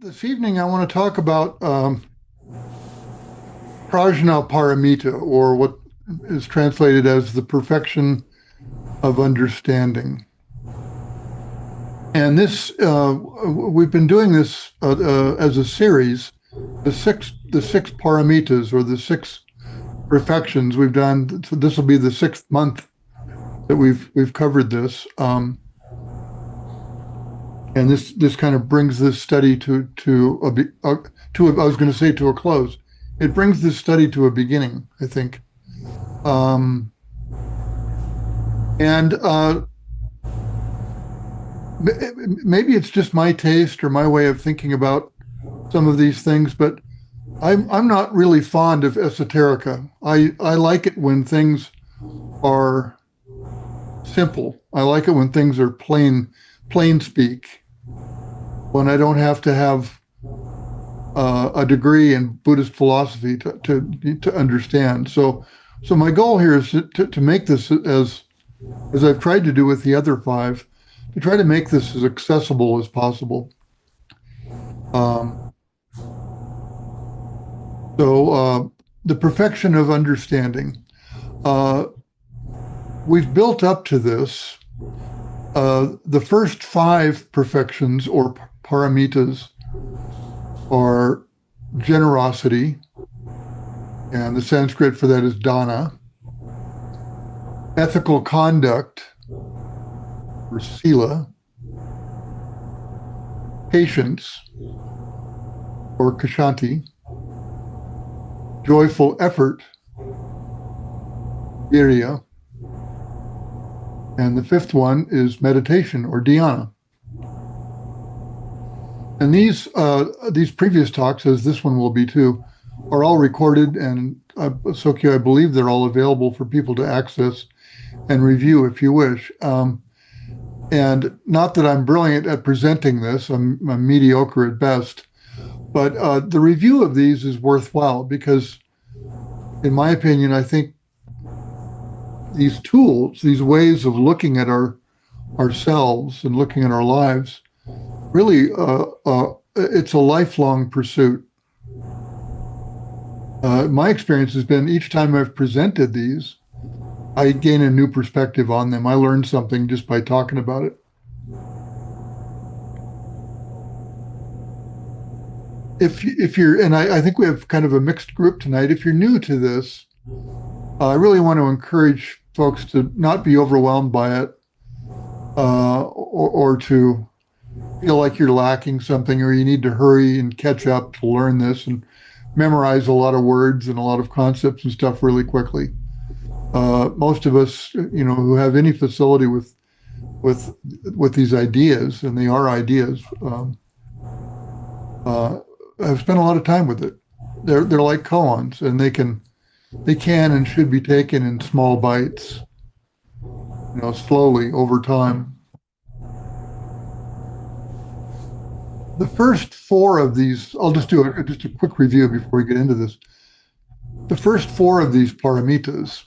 This evening, I want to talk about Prajna Paramita, or what is translated as the perfection of understanding. And we've been doing this as a series. The six paramitas, or the six perfections we've done. So this will be the sixth month that we've covered this. And this kind of brings this study I was going to say to a close. It brings this study to a beginning, I think. And maybe it's just my taste or my way of thinking about some of these things, but I'm not really fond of esoterica. I like it when things are simple. I like it when things are plain speak, when I don't have to have a degree in Buddhist philosophy to understand. So my goal here is to make this as I've tried to do with the other five, to try to make this as accessible as possible. The perfection of understanding. We've built up to this. The first five perfections, or paramitas, are generosity, and the Sanskrit for that is dana, ethical conduct, or sila, patience, or kshanti, joyful effort, virya, and the fifth one is meditation, or dhyana. And these previous talks, as this one will be too, are all recorded, and Sokyo, I believe they're all available for people to access and review if you wish. And not that I'm brilliant at presenting this, I'm mediocre at best, but the review of these is worthwhile because, in my opinion, I think these tools, these ways of looking at ourselves and looking at our lives, really, it's a lifelong pursuit. My experience has been each time I've presented these, I gain a new perspective on them. I learn something just by talking about it. If you're, and I think we have kind of a mixed group tonight. If you're new to this, I really want to encourage folks to not be overwhelmed by it, or to feel like you're lacking something, or you need to hurry and catch up to learn this and memorize a lot of words and a lot of concepts and stuff really quickly. Most of us, who have any facility with these ideas, and they are ideas, have spent a lot of time with it. They're like koans, and they can and should be taken in small bites, slowly over time. The first four of these, I'll just do just a quick review before we get into this. The first four of these paramitas,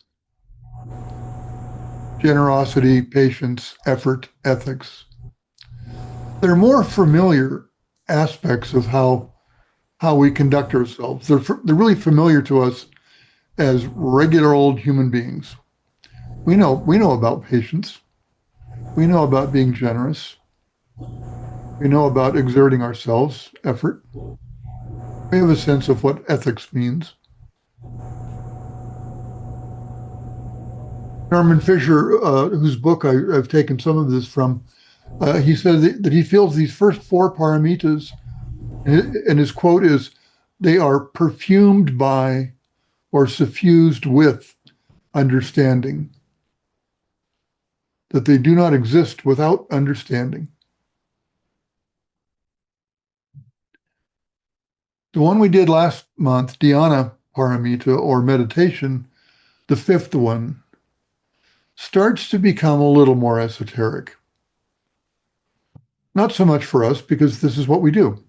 generosity, patience, effort, ethics, they're more familiar aspects of how we conduct ourselves. They're really familiar to us as regular old human beings. We know about patience. We know about being generous. We know about exerting ourselves, effort. We have a sense of what ethics means. Norman Fisher, whose book I've taken some of this from, he said that he feels these first four paramitas, and his quote is, they are perfumed by or suffused with understanding, that they do not exist without understanding. The one we did last month, Dhyana Paramita, or meditation, the fifth one, starts to become a little more esoteric. Not so much for us, because this is what we do.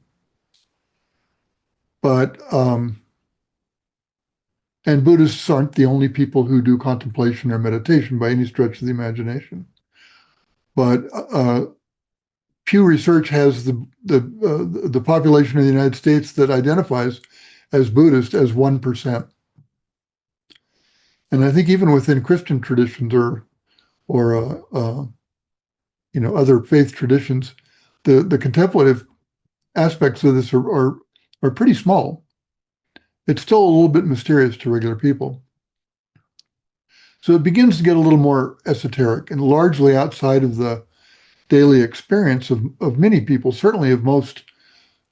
But, and Buddhists aren't the only people who do contemplation or meditation by any stretch of the imagination. But Pew Research has the population of the United States that identifies as Buddhist as 1%. And I think even within Christian traditions or other faith traditions, the contemplative aspects of this are pretty small. It's still a little bit mysterious to regular people. So it begins to get a little more esoteric and largely outside of the daily experience of many people, certainly of most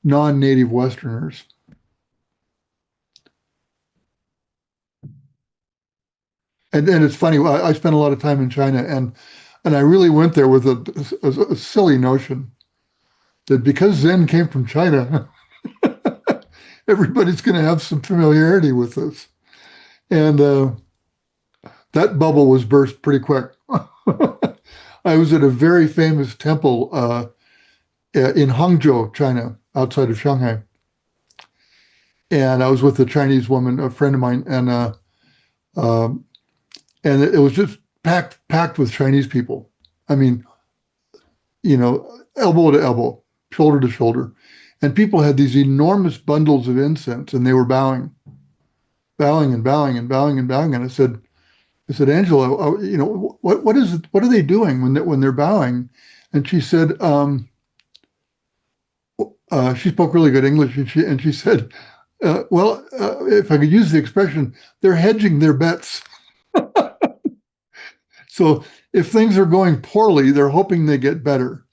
non-native Westerners. And it's funny, I spent a lot of time in China, and I really went there with a silly notion that because Zen came from China, everybody's going to have some familiarity with this. And that bubble was burst pretty quick. I was at a very famous temple in Hangzhou, China, outside of Shanghai. And I was with a Chinese woman, a friend of mine, um, and it was just packed with Chinese people. I mean, elbow to elbow, shoulder to shoulder. And people had these enormous bundles of incense, and they were bowing and bowing and bowing and bowing. And I said, Angela, what is it? What are they doing when they're bowing? And she said, she spoke really good English, and she said, if I could use the expression, they're hedging their bets. So if things are going poorly, they're hoping they get better.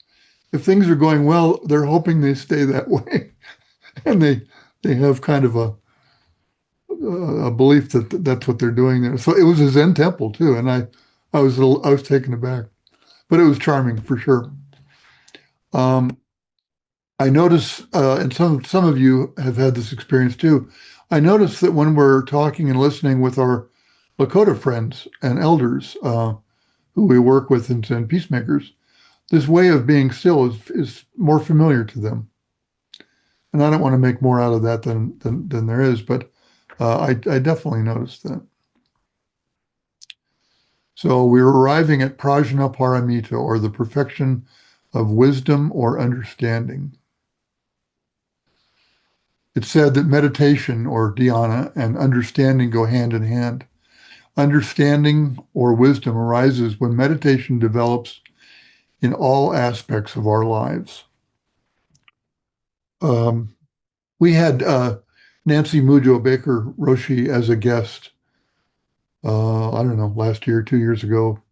If things are going well, they're hoping they stay that way. And they have kind of a belief that that's what they're doing there. So it was a Zen temple too, and I was taken aback, but it was charming for sure. I notice, and some of you have had this experience too. I notice that when we're talking and listening with our Lakota friends and elders who we work with in Zen Peacemakers, this way of being still is more familiar to them. And I don't want to make more out of that than there is, but I definitely noticed that. So we're arriving at Prajna Paramita, or the perfection of wisdom or understanding. It's said that meditation, or dhyana, and understanding go hand in hand. Understanding or wisdom arises when meditation develops in all aspects of our lives. We had Nancy Mujo Baker Roshi as a guest, I don't know, last year, 2 years ago.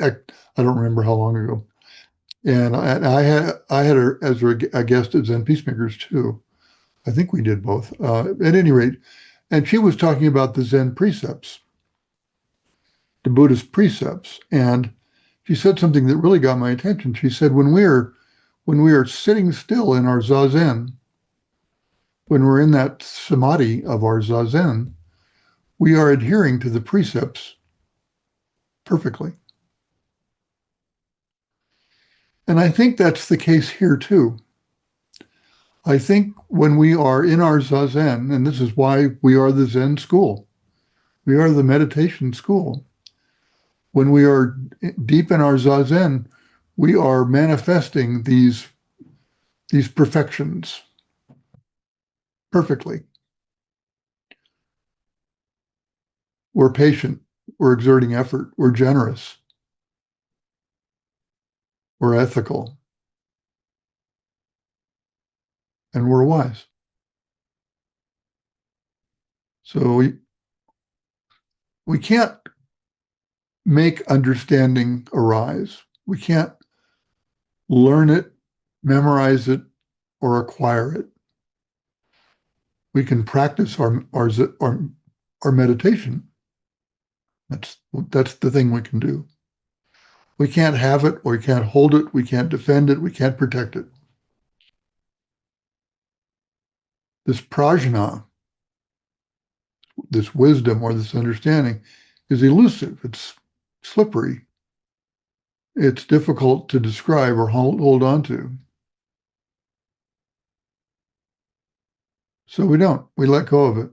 I don't remember how long ago. And I had her as a guest at Zen Peacemakers too. I think we did both. At any rate, and she was talking about the Zen precepts, the Buddhist precepts, and she said something that really got my attention. She said, when we are sitting still in our zazen, when we're in that samadhi of our zazen, we are adhering to the precepts perfectly. And I think that's the case here too. I think when we are in our zazen, and this is why we are the Zen school, we are the meditation school. When we are deep in our zazen, we are manifesting these perfections perfectly. We're patient, we're exerting effort, we're generous, we're ethical, and we're wise. So we can't make understanding arise. We can't learn it, memorize it, or acquire it. We can practice our meditation. That's the thing we can do. We can't have it, or we can't hold it, we can't defend it, we can't protect it. This prajna, this wisdom or this understanding, is elusive. It's slippery. It's difficult to describe or hold on to. So we don't. We let go of it.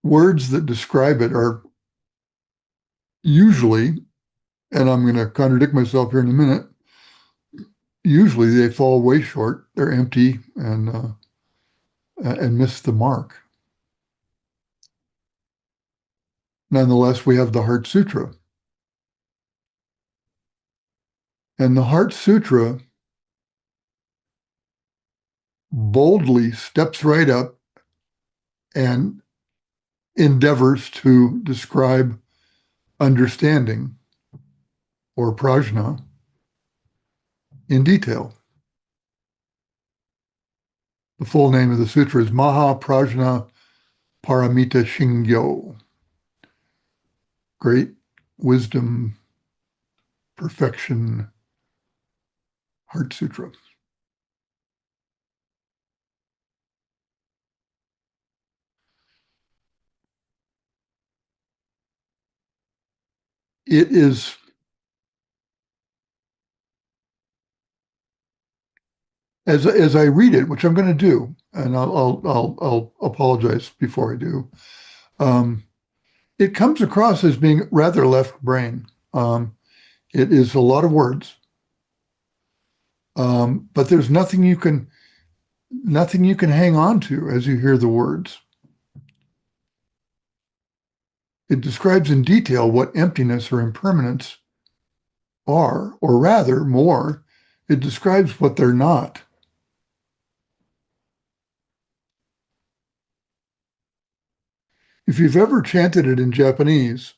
Words that describe it are usually, and I'm going to contradict myself here in a minute, usually they fall way short. They're empty and miss the mark. Nonetheless, we have the Heart Sutra. And the Heart Sutra boldly steps right up and endeavors to describe understanding or prajna in detail. The full name of the sutra is Maha Prajna Paramita Shingyo. Great Wisdom Perfection Heart Sutra. It is as I read it, which I'm going to do, and I'll apologize before I do. It comes across as being rather left brain. It is a lot of words, but there's nothing you can hang on to as you hear the words. It describes in detail what emptiness or impermanence are, or rather, more, it describes what they're not. If you've ever chanted it in Japanese,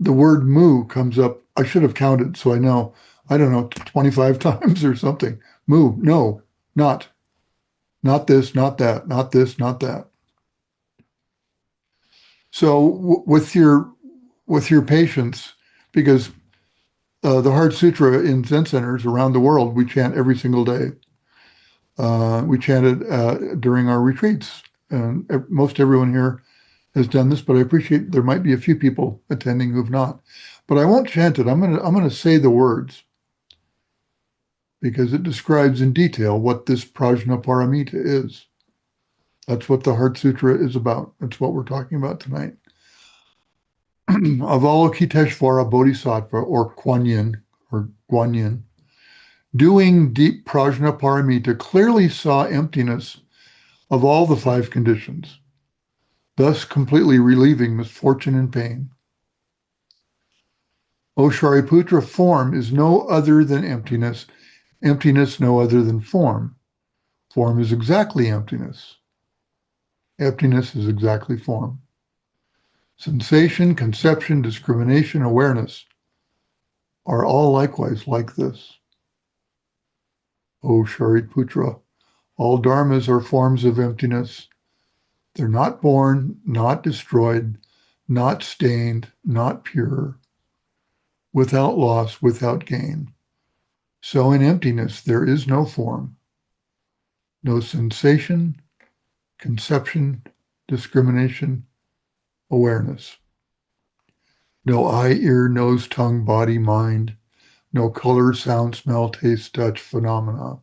the word mu comes up. I should have counted, so I know, I don't know, 25 times or something. Mu, no, not this, not that, not this, not that. So with your patience, because the Heart Sutra in Zen centers around the world, we chant every single day. We chanted during our retreats, and most everyone here has done this, but I appreciate there might be a few people attending who've not. But I won't chant it. I'm gonna say the words because it describes in detail what this Prajna Paramita is. That's what the Heart Sutra is about. That's what we're talking about tonight. Avalokiteshvara Bodhisattva, or Kuan Yin, or Guanyin, doing deep Prajna Paramita, clearly saw emptiness of all the five conditions, thus completely relieving misfortune and pain. O Shariputra, form is no other than emptiness, emptiness no other than form. Form is exactly emptiness. Emptiness is exactly form. Sensation, conception, discrimination, awareness are all likewise like this. O Shariputra, all dharmas are forms of emptiness. They're not born, not destroyed, not stained, not pure, without loss, without gain. So in emptiness, there is no form, no sensation, conception, discrimination, awareness. No eye, ear, nose, tongue, body, mind, no color, sound, smell, taste, touch, phenomena.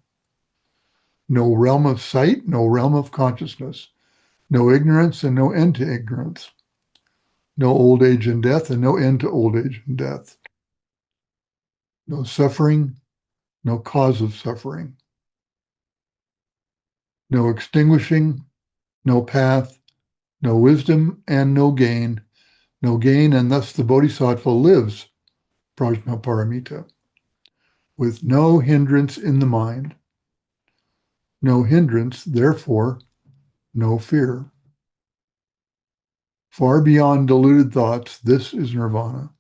No realm of sight, no realm of consciousness, no ignorance and no end to ignorance. No old age and death and no end to old age and death. No suffering, no cause of suffering. No extinguishing, no path, no wisdom and no gain. No gain, and thus the Bodhisattva lives Prajna Paramita with no hindrance in the mind. No hindrance, therefore, no fear. Far beyond deluded thoughts, this is nirvana.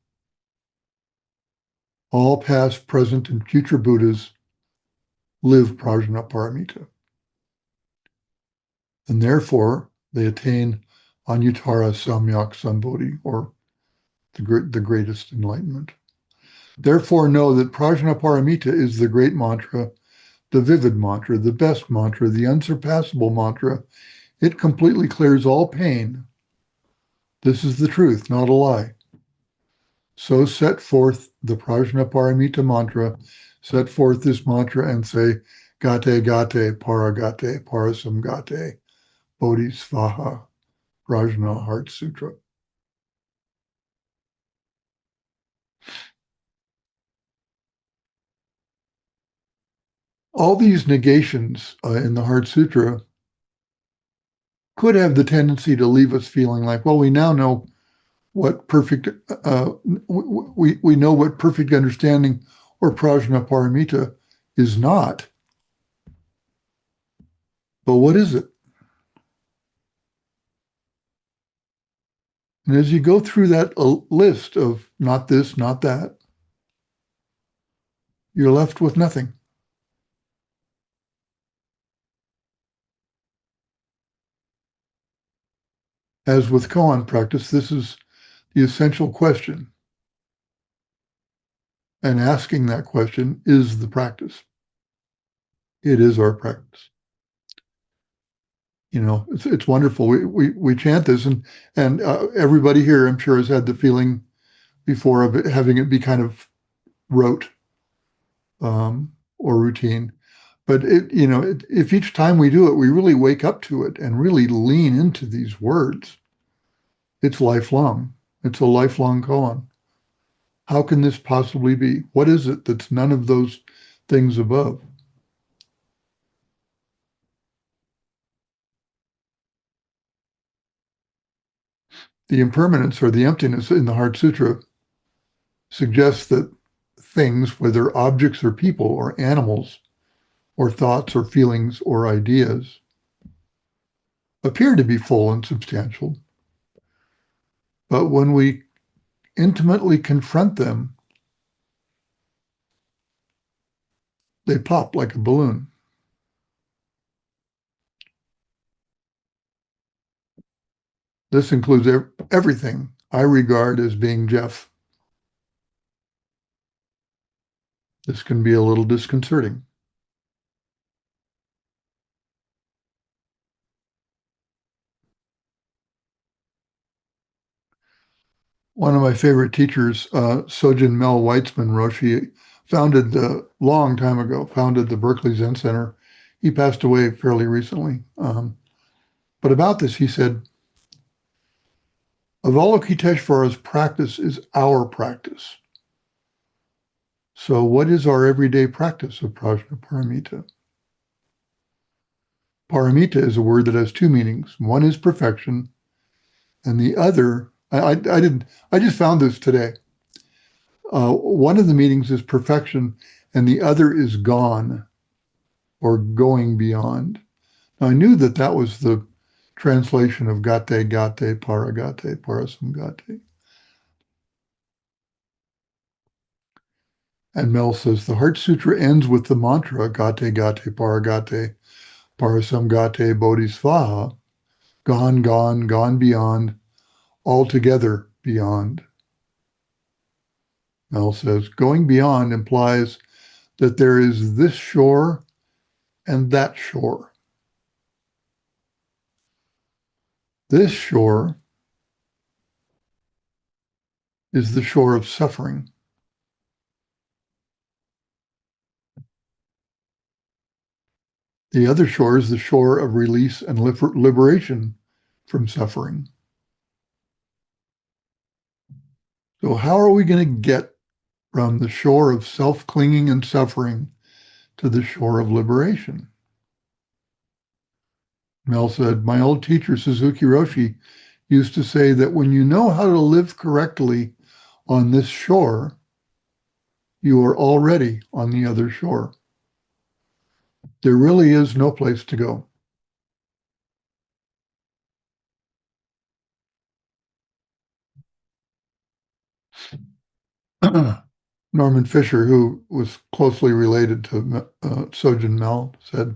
All past, present, and future Buddhas live Prajna Paramita. And therefore, they attain Anuttara Samyak Sambodhi, or the greatest enlightenment. Therefore, know that Prajna Paramita is the great mantra, the vivid mantra, the best mantra, the unsurpassable mantra. It completely clears all pain. This is the truth, not a lie. So set forth the Prajna Paramita mantra, set forth this mantra and say, Gate Gate Paragate Parasamgate Bodhisvaha Prajna Heart Sutra. all these negations in the Heart Sutra could have the tendency to leave us feeling like, well, we now know what perfect, we know what perfect understanding or Prajna Paramita is not. But what is it? And as you go through that list of not this, not that, you're left with nothing. As with koan practice, this is the essential question. And asking that question is the practice. It is our practice. You know, it's wonderful. We chant this, and everybody here, I'm sure, has had the feeling before of it, having it be kind of rote or routine. But if each time we do it, we really wake up to it and really lean into these words, it's lifelong. It's a lifelong koan. How can this possibly be? What is it that's none of those things above? The impermanence or the emptiness in the Heart Sutra suggests that things, whether objects or people or animals or thoughts or feelings or ideas, appear to be full and substantial. But when we intimately confront them, they pop like a balloon. This includes everything I regard as being Geoff. This can be a little disconcerting. One of my favorite teachers, Sojin Mel Weitzman Roshi, founded a long time ago, founded the Berkeley Zen Center. He passed away fairly recently. But about this, he said, Avalokiteshvara's practice is our practice. So what is our everyday practice of Prajna Paramita? Paramita is a word that has two meanings. One is perfection, and the other, I just found this today. One of the meanings is perfection, and the other is gone or going beyond. Now, I knew that that was the translation of gate, gate, paragate, parasamgate. And Mel says the Heart Sutra ends with the mantra gate, gate, paragate, parasamgate, bodhisvaha, gone, gone, gone beyond, altogether beyond. Mel says going beyond implies that there is this shore and that shore. This shore is the shore of suffering. The other shore is the shore of release and liberation from suffering. So how are we going to get from the shore of self-clinging and suffering to the shore of liberation? Mel said, my old teacher, Suzuki Roshi, used to say that when you know how to live correctly on this shore, you are already on the other shore. There really is no place to go. Norman Fisher, who was closely related to Sojin Mel, said,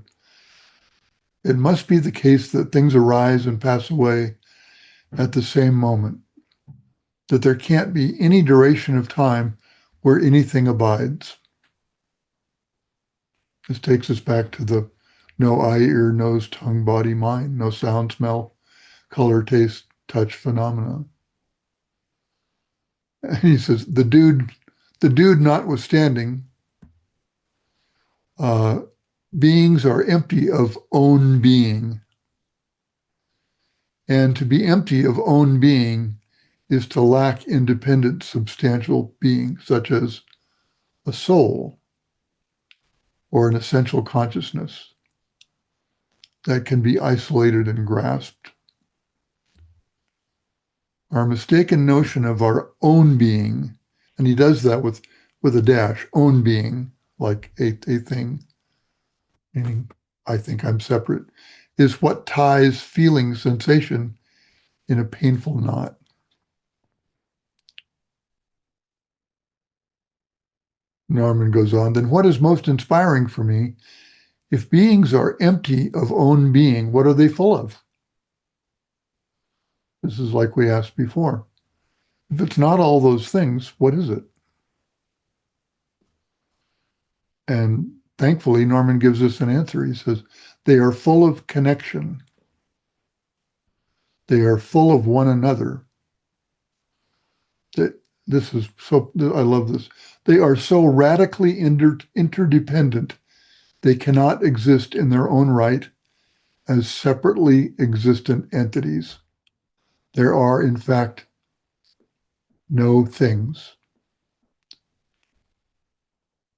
it must be the case that things arise and pass away at the same moment, that there can't be any duration of time where anything abides. This takes us back to the no eye, ear, nose, tongue, body, mind, no sound, smell, color, taste, touch phenomena. And he says, the dude notwithstanding, beings are empty of own being. And to be empty of own being is to lack independent, substantial being, such as a soul. or an essential consciousness that can be isolated and grasped. Our mistaken notion of our own being, and he does that with a dash, own being, like a thing, meaning I think I'm separate, is what ties feeling sensation in a painful knot. Norman goes on, then what is most inspiring for me? If beings are empty of own being, what are they full of? This is like we asked before. If it's not all those things, what is it? And thankfully, Norman gives us an answer. He says, they are full of connection. They are full of one another. This is so, I love this. They are so radically interdependent, they cannot exist in their own right as separately existent entities. There are, in fact, no things.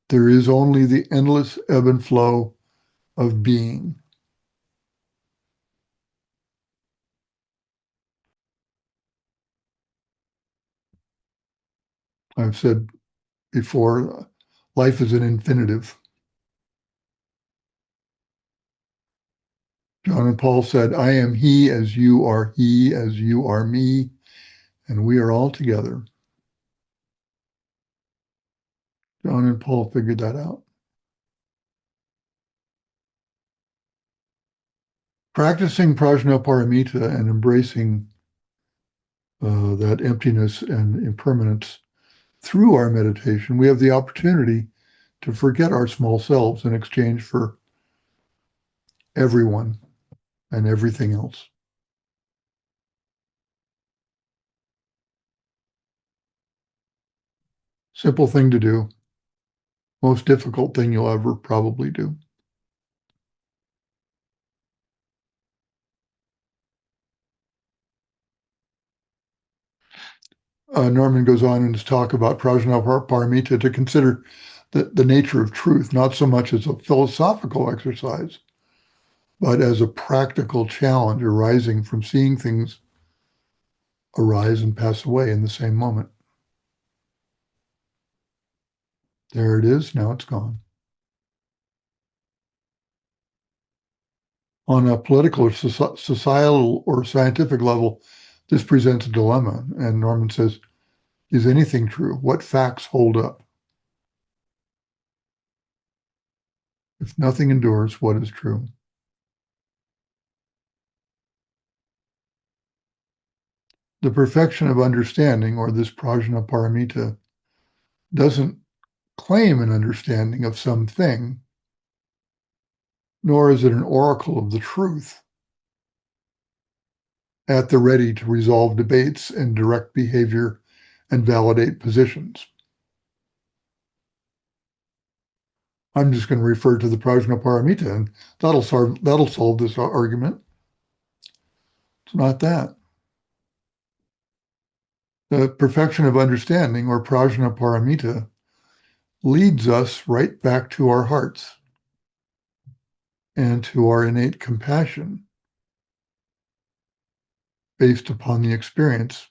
There is only the endless ebb and flow of being. I've said before, life is an infinitive. John and Paul said, I am he as you are me, and we are all together. John and Paul figured that out. Practicing Prajna Paramita and embracing that emptiness and impermanence through our meditation, we have the opportunity to forget our small selves in exchange for everyone and everything else. Simple thing to do. Most difficult thing you'll ever probably do. Norman goes on in his talk about Prajna Paramita to consider the nature of truth, not so much as a philosophical exercise, but as a practical challenge arising from seeing things arise and pass away in the same moment. There it is, now it's gone. On a political, societal, or scientific level, this presents a dilemma. And Norman says, is anything true? What facts hold up? If nothing endures, what is true? The perfection of understanding, or this Prajna Paramita, doesn't claim an understanding of something, nor is it an oracle of the truth at the ready to resolve debates and direct behavior and validate positions. I'm just going to refer to the Prajna Paramita, and that'll solve this argument. It's not that. The perfection of understanding, or Prajna Paramita, leads us right back to our hearts and to our innate compassion based upon the experience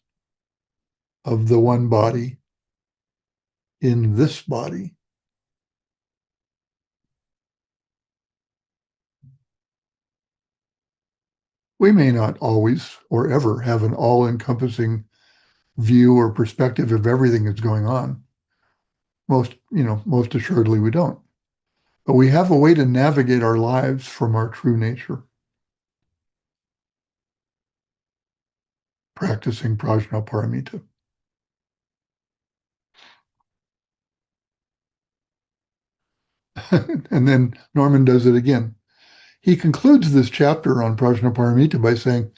of the one body in this body. We may not always or ever have an all-encompassing view or perspective of everything that's going on. Most assuredly we don't. But we have a way to navigate our lives from our true nature. Practicing Prajna Paramita. And then Norman does it again. He concludes this chapter on Prajna Paramita by saying,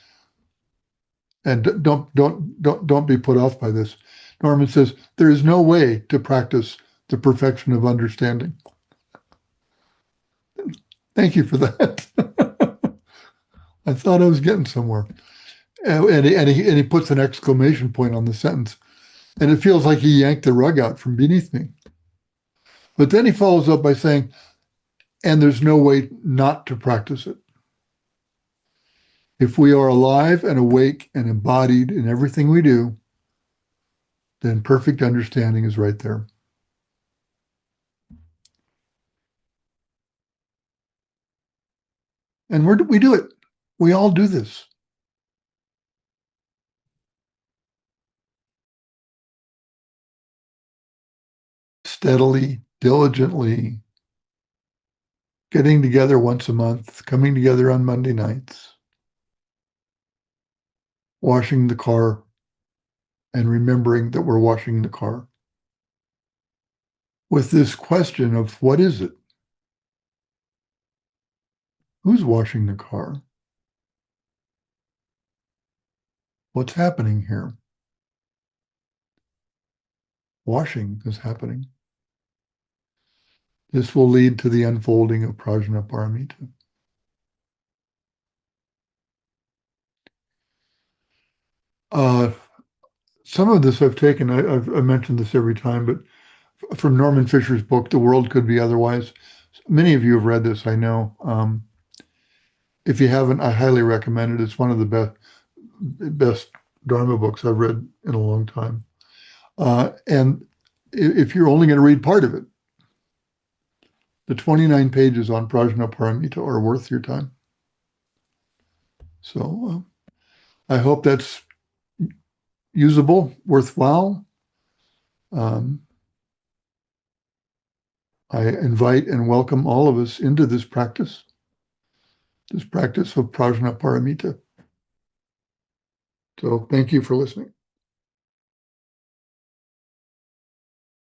and don't be put off by this. Norman says, there is no way to practice the perfection of understanding. Thank you for that. I thought I was getting somewhere. And he puts an exclamation point on the sentence. And it feels like he yanked the rug out from beneath me. But then he follows up by saying, and there's no way not to practice it. If we are alive and awake and embodied in everything we do, then perfect understanding is right there. And we do it. We all do this. Steadily, diligently, getting together once a month, coming together on Monday nights, washing the car, and remembering that we're washing the car. With this question of what is it? Who's washing the car? What's happening here? Washing is happening. This will lead to the unfolding of Prajna Paramita. Some of this I've taken, I mentioned this every time, but from Norman Fisher's book, The World Could Be Otherwise. Many of you have read this, I know. If you haven't, I highly recommend it. It's one of the best Dharma books I've read in a long time. And if you're only going to read part of it, the 29 pages on Prajna Paramita are worth your time. So I hope that's usable, worthwhile. I invite and welcome all of us into this practice of Prajna Paramita. So thank you for listening.